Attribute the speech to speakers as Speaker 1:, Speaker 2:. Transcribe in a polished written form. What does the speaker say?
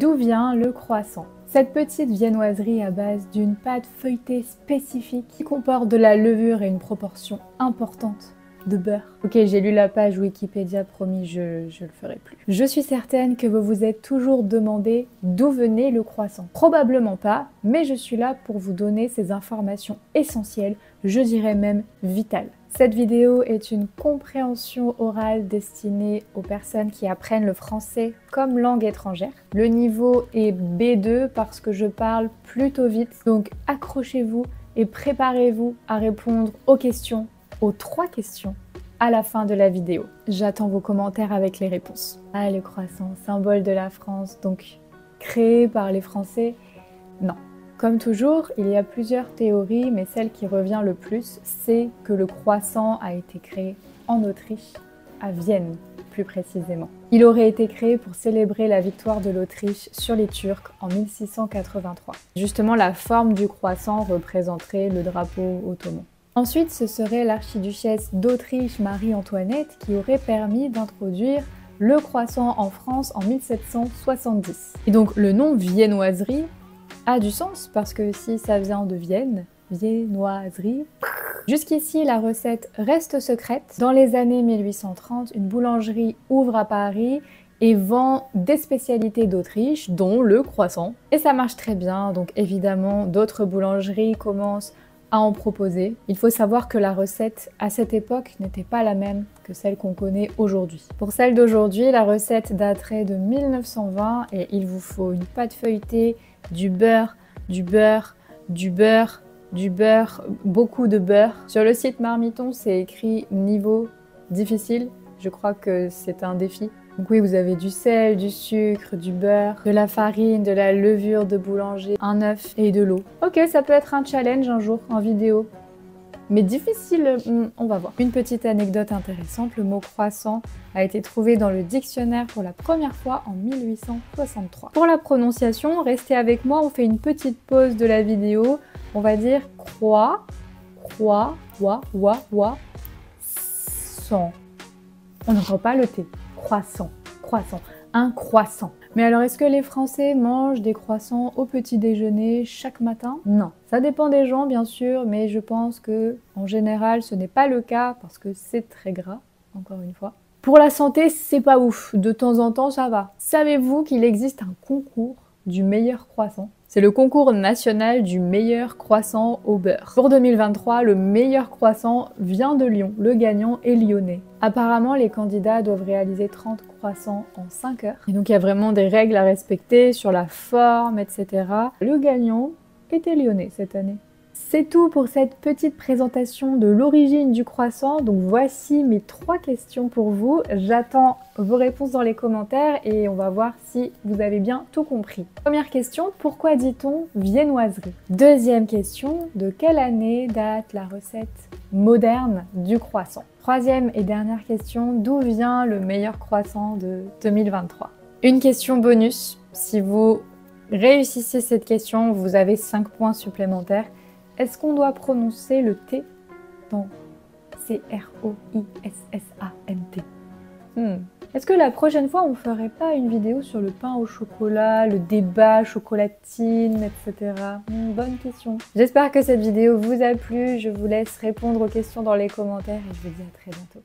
Speaker 1: D'où vient le croissant? Cette petite viennoiserie à base d'une pâte feuilletée spécifique qui comporte de la levure et une proportion importante de beurre. Ok, j'ai lu la page Wikipédia, promis, je le ferai plus. Je suis certaine que vous vous êtes toujours demandé d'où venait le croissant. Probablement pas, mais je suis là pour vous donner ces informations essentielles, je dirais même vitales. Cette vidéo est une compréhension orale destinée aux personnes qui apprennent le français comme langue étrangère. Le niveau est B2 parce que je parle plutôt vite, donc accrochez-vous et préparez-vous à répondre aux 3 questions à la fin de la vidéo. J'attends vos commentaires avec les réponses. Ah, le croissant, symbole de la France, donc créé par les Français? Non. Comme toujours, il y a plusieurs théories, mais celle qui revient le plus, c'est que le croissant a été créé en Autriche, à Vienne plus précisément. Il aurait été créé pour célébrer la victoire de l'Autriche sur les Turcs en 1683. Justement, la forme du croissant représenterait le drapeau ottoman. Ensuite, ce serait l'archiduchesse d'Autriche Marie-Antoinette qui aurait permis d'introduire le croissant en France en 1770. Et donc le nom viennoiserie a du sens parce que si ça vient de Vienne, viennoiserie. Jusqu'ici, la recette reste secrète. Dans les années 1830, une boulangerie ouvre à Paris et vend des spécialités d'Autriche, dont le croissant. Et ça marche très bien, donc évidemment, d'autres boulangeries commencent à en proposer. Il faut savoir que la recette à cette époque n'était pas la même que celle qu'on connaît aujourd'hui. Pour celle d'aujourd'hui, la recette daterait de 1920 et il vous faut une pâte feuilletée, du beurre, du beurre, du beurre, du beurre, beaucoup de beurre. Sur le site Marmiton, c'est écrit niveau difficile. Je crois que c'est un défi. Donc oui, vous avez du sel, du sucre, du beurre, de la farine, de la levure de boulanger, un œuf et de l'eau. Ok, ça peut être un challenge un jour en vidéo. Mais difficile, on va voir. Une petite anecdote intéressante, le mot croissant a été trouvé dans le dictionnaire pour la première fois en 1863. Pour la prononciation, restez avec moi, on fait une petite pause de la vidéo. On va dire sang. On n'entend pas le T. Croissant, croissant, un croissant. Mais alors, est-ce que les Français mangent des croissants au petit déjeuner chaque matin? Non. Ça dépend des gens, bien sûr, mais je pense que en général, ce n'est pas le cas parce que c'est très gras, encore une fois. Pour la santé, c'est pas ouf. De temps en temps, ça va. Savez-vous qu'il existe un concours du meilleur croissant? C'est le concours national du meilleur croissant au beurre. Pour 2023, le meilleur croissant vient de Lyon. Le gagnant est lyonnais. Apparemment, les candidats doivent réaliser 30 croissants en 5 heures. Et donc, il y a vraiment des règles à respecter sur la forme, etc. Le gagnant était lyonnais cette année. C'est tout pour cette petite présentation de l'origine du croissant. Donc voici mes 3 questions pour vous. J'attends vos réponses dans les commentaires et on va voir si vous avez bien tout compris. Première question, pourquoi dit-on viennoiserie? Deuxième question, de quelle année date la recette moderne du croissant? Troisième et dernière question, d'où vient le meilleur croissant de 2023? Une question bonus, si vous réussissez cette question, vous avez 5 points supplémentaires. Est-ce qu'on doit prononcer le T dans C-R-O-I-S-S-A-N-T? Est-ce que la prochaine fois, on ferait pas une vidéo sur le pain au chocolat, le débat chocolatine, etc. Bonne question. J'espère que cette vidéo vous a plu. Je vous laisse répondre aux questions dans les commentaires et je vous dis à très bientôt.